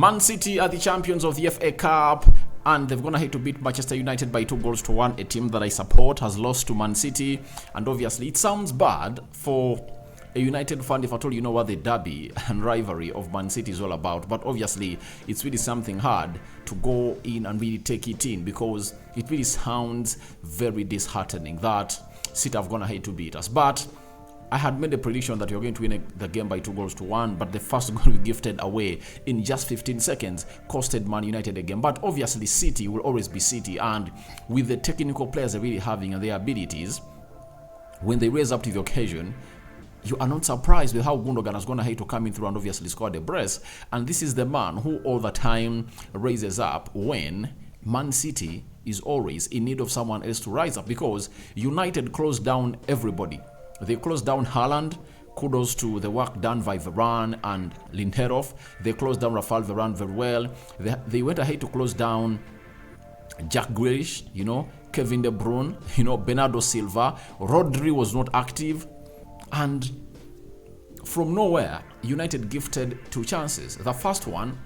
Man City are the champions of the FA Cup, and they've gone ahead to beat Manchester United by 2-1. A team that I support has lost to Man City, and obviously it sounds bad for a United fan if at all you know what the derby and rivalry of Man City is all about, but obviously it's really something hard to go in and really take it in, because it really sounds very disheartening that City have gone ahead to beat us. But I had made a prediction that we were going to win the game by 2-1, but the first goal we gifted away in just 15 seconds costed Man United a game. But obviously City will always be City, and with the technical players they're really having and their abilities, when they raise up to the occasion, you are not surprised with how Gundogan has gone ahead to come in through and obviously scored a brace. And this is the man who all the time raises up when Man City is always in need of someone else to rise up, because United closed down everybody. They closed down Haaland. Kudos to the work done by Varane and Lindelof. They closed down Rafael Varane very well. They went ahead to close down Jack Grealish, Kevin De Bruyne, Bernardo Silva. Rodri was not active. And from nowhere, United gifted 2 chances. The first one,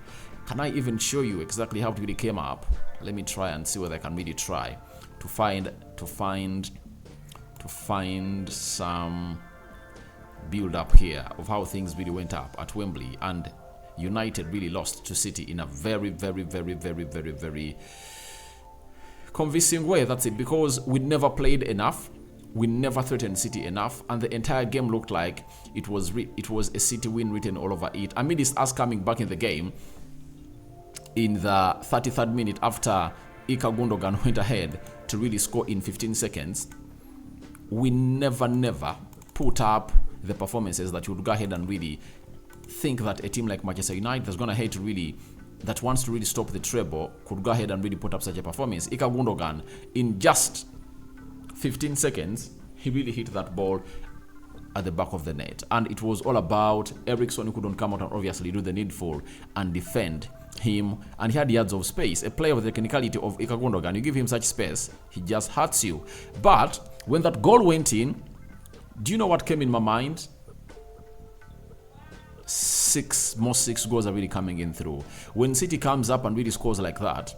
can I even show you exactly how it really came up? Let me try and see whether I can really try to find some build up here of how things really went up at Wembley, and United really lost to City in a very, very, very, very, very, very convincing way. That's it, because we never played enough. We never threatened City enough, and the entire game looked like it was a City win written all over it. I mean, it's us coming back in the game in the 33rd minute after Ilkay Gundogan went ahead to really score in 15 seconds. We never put up the performances that you would go ahead and really think that a team like Manchester United that's going ahead to really, that wants to really stop the treble, could go ahead and really put up such a performance. Ilkay Gundogan, in just 15 seconds, he really hit that ball at the back of the net, and it was all about Eriksen, who couldn't come out and obviously do the needful and defend him, and he had yards of space. A player with the technicality of Ilkay Gundogan, you give him such space, he just hurts you. But when that goal went in, do you know what came in my mind? 6 goals are really coming in through. When City comes up and really scores like that,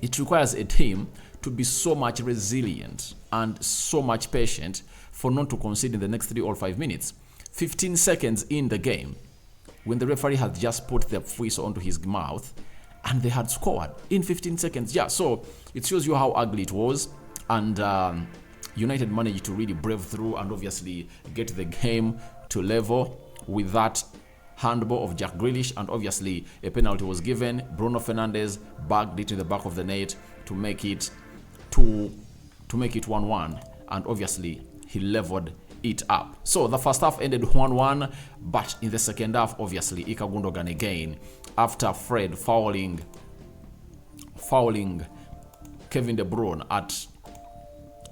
it requires a team to be so much resilient and so much patient for not to concede in the next 3 or 5 minutes. 15 seconds in the game, when the referee had just put the whistle onto his mouth, and they had scored in 15 seconds. Yeah, so it shows you how ugly it was, and United managed to really brave through and obviously get the game to level with that handball of Jack Grealish, and obviously a penalty was given. Bruno Fernandes bagged it in the back of the net to make it 1-1, and obviously he leveled it up. So the first half ended 1-1, but in the second half, obviously Ilkay Gundogan again, after Fred fouling Kevin De Bruyne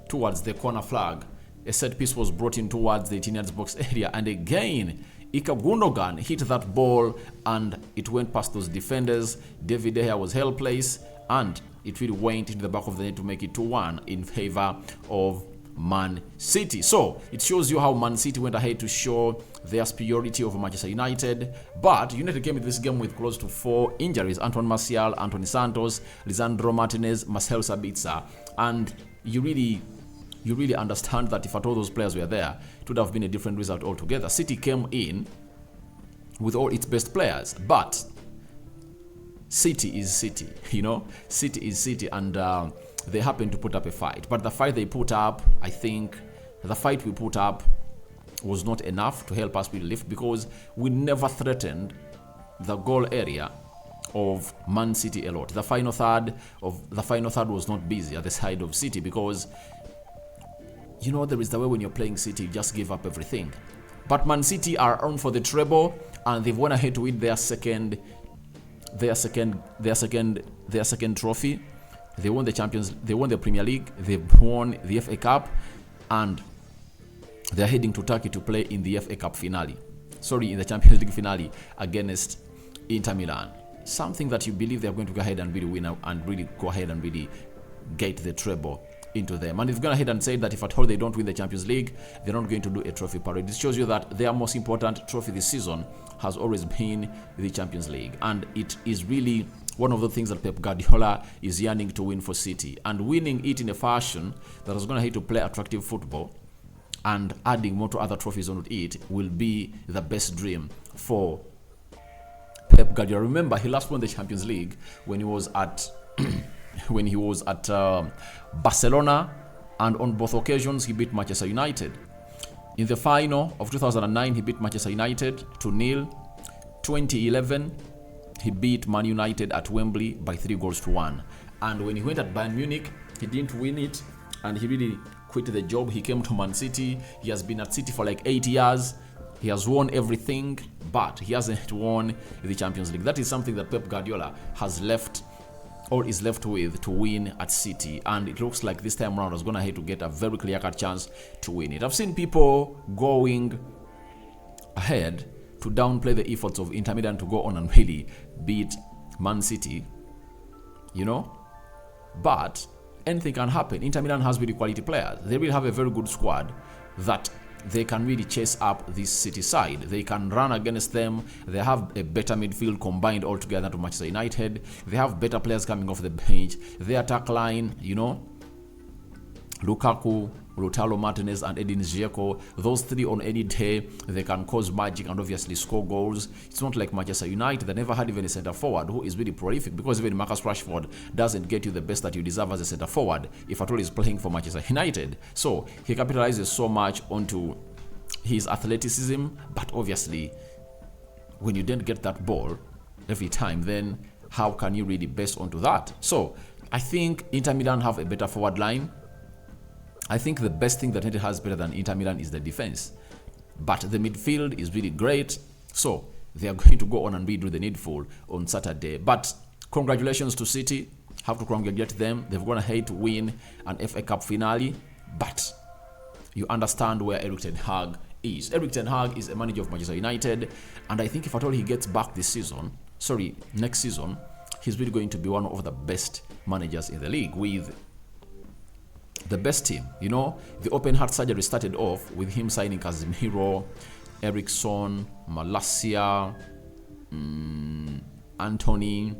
towards the corner flag, a set piece was brought in towards the 18-yard box area, and again Ilkay Gundogan hit that ball and it went past those defenders. David De Gea was helpless, and it really went into the back of the net to make it 2-1 in favor of Man City. So it shows you how Man City went ahead to show their superiority over Manchester United. But United came into this game with close to 4 injuries: Antoine Martial, Anthony Santos, Lisandro Martinez, Marcel Sabitzer. And you really understand that if at all those players were there, it would have been a different result altogether. City came in with all its best players, but City is City, City is City, and they happened to put up a fight. But the fight they put up, I think the fight we put up was not enough to help us really lift, because we never threatened the goal area of Man City a lot. The final third was not busy at the side of City, because there is the way when you're playing City, you just give up everything. But Man City are on for the treble, and they've went ahead to win their second trophy. They won the Premier League, they've won the FA Cup, and they're heading to Turkey to play in the FA Cup finale. In the Champions League finale against Inter Milan. Something that you believe they're going to go ahead and really win and really go ahead and really get the treble into them. And they've gone ahead and said that if at all they don't win the Champions League, they're not going to do a trophy parade. It shows you that their most important trophy this season has always been the Champions League. And it is really one of the things that Pep Guardiola is yearning to win for City. And winning it in a fashion that is going to have to play attractive football and adding more to other trophies on it will be the best dream for Pep Guardiola. Remember, he last won the Champions League when he was at Barcelona, and on both occasions he beat Manchester United. In the final of 2009, he beat Manchester United 2-0. 2011, he beat Man United at Wembley by 3-1. And when he went at Bayern Munich, he didn't win it, and he really quit the job. He came to Man City. He has been at City for like 8 years. He has won everything, but he hasn't won the Champions League. That is something that Pep Guardiola has left, or is left with, to win at City. And it looks like this time around is going to have to get a very clear-cut chance to win it. I've seen people going ahead to downplay the efforts of Inter Milan to go on and really beat Man City, but anything can happen. Inter Milan has really quality players. They will have a very good squad that they can really chase up this City side. They can run against them. They have a better midfield combined altogether to Manchester United. They have better players coming off the bench. Their attack line, Lukaku, Lautaro Martinez, and Edin Dzeko, those three on any day, they can cause magic and obviously score goals. It's not like Manchester United that never had even a centre forward who is really prolific, because even Marcus Rashford doesn't get you the best that you deserve as a centre forward if at all he's playing for Manchester United. So he capitalizes so much onto his athleticism, but obviously when you don't get that ball every time, then how can you really base onto that? So I think Inter Milan have a better forward line. I think the best thing that United has better than Inter Milan is the defense. But the midfield is really great. So they are going to go on and redo the needful on Saturday. But congratulations to City. Have to congratulate them. They're going to hate to win an FA Cup finale. But you understand where Erik ten Hag is. Erik ten Hag is a manager of Manchester United. And I think if at all he gets back next season, he's really going to be one of the best managers in the league with the best team. The open heart surgery started off with him signing Casemiro, Eriksson, Malacia, Anthony,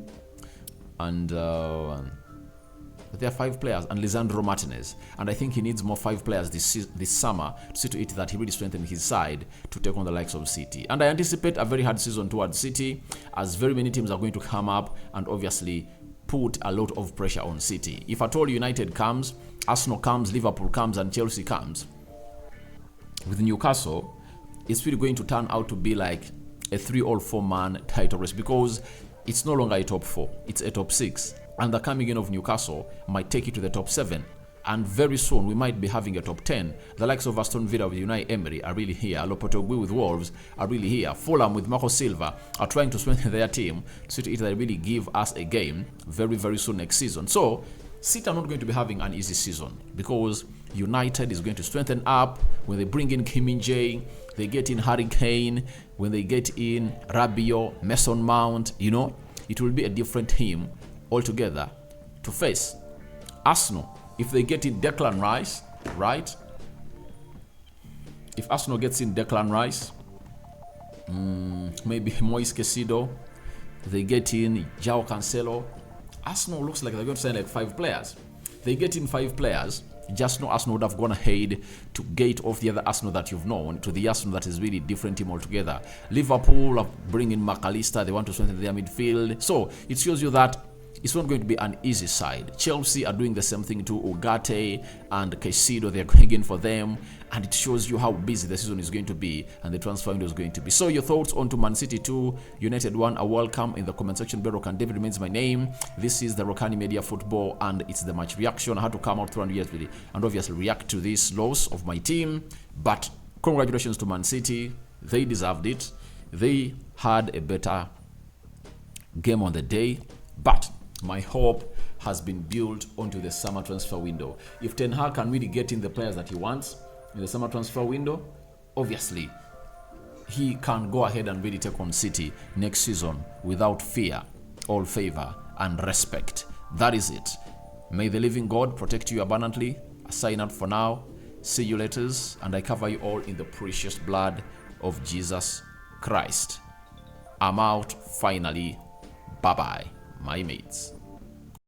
and there are 5 players, and Lisandro Martinez. And I think he needs more 5 players this summer to see to it that he really strengthens his side to take on the likes of City. And I anticipate a very hard season towards City, as very many teams are going to come up and obviously put a lot of pressure on City. If at all United comes, Arsenal comes, Liverpool comes, and Chelsea comes, with Newcastle, it's really going to turn out to be like a 3 or 4 man title race, because it's no longer a top 4, it's a top 6. And the coming in of Newcastle might take it to the top 7. And very soon we might be having a top 10. The likes of Aston Villa with Unai Emery are really here. Lopetegui with Wolves are really here. Fulham with Marco Silva are trying to strengthen their team so that they really give us a game very, very soon next season. So City are not going to be having an easy season, because United is going to strengthen up when they bring in Kim Min-jae, they get in Harry Kane, when they get in Rabiot, Mason Mount, it will be a different team altogether to face. Arsenal, if they get in Declan Rice, right? If Arsenal gets in Declan Rice, maybe Moise Caicedo, they get in João Cancelo, Arsenal looks like they're going to sign like 5 players. They get in 5 players, just know Arsenal would have gone ahead to gate off the other Arsenal that you've known to the Arsenal that is really different team altogether. Liverpool are bringing McAllister, they want to strengthen their midfield. So it shows you that it's not going to be an easy side. Chelsea are doing the same thing to Ugarte and Caicedo. They're going in for them. And it shows you how busy the season is going to be and the transfer window is going to be. So your thoughts on to Man City 2, United 1 are welcome in the comment section below. Rokani David remains my name. This is the Rokani Media Football, and it's the match reaction. I had to come out through and obviously react to this loss of my team. But congratulations to Man City. They deserved it. They had a better game on the day. But my hope has been built onto the summer transfer window. If Ten Hag can really get in the players that he wants in the summer transfer window, obviously he can go ahead and really take on City next season without fear, all favor and respect. That is it. May the living God protect you abundantly. sign out for now. See you later, and I cover you all in the precious blood of Jesus Christ. I'm out finally. Bye bye, my mates.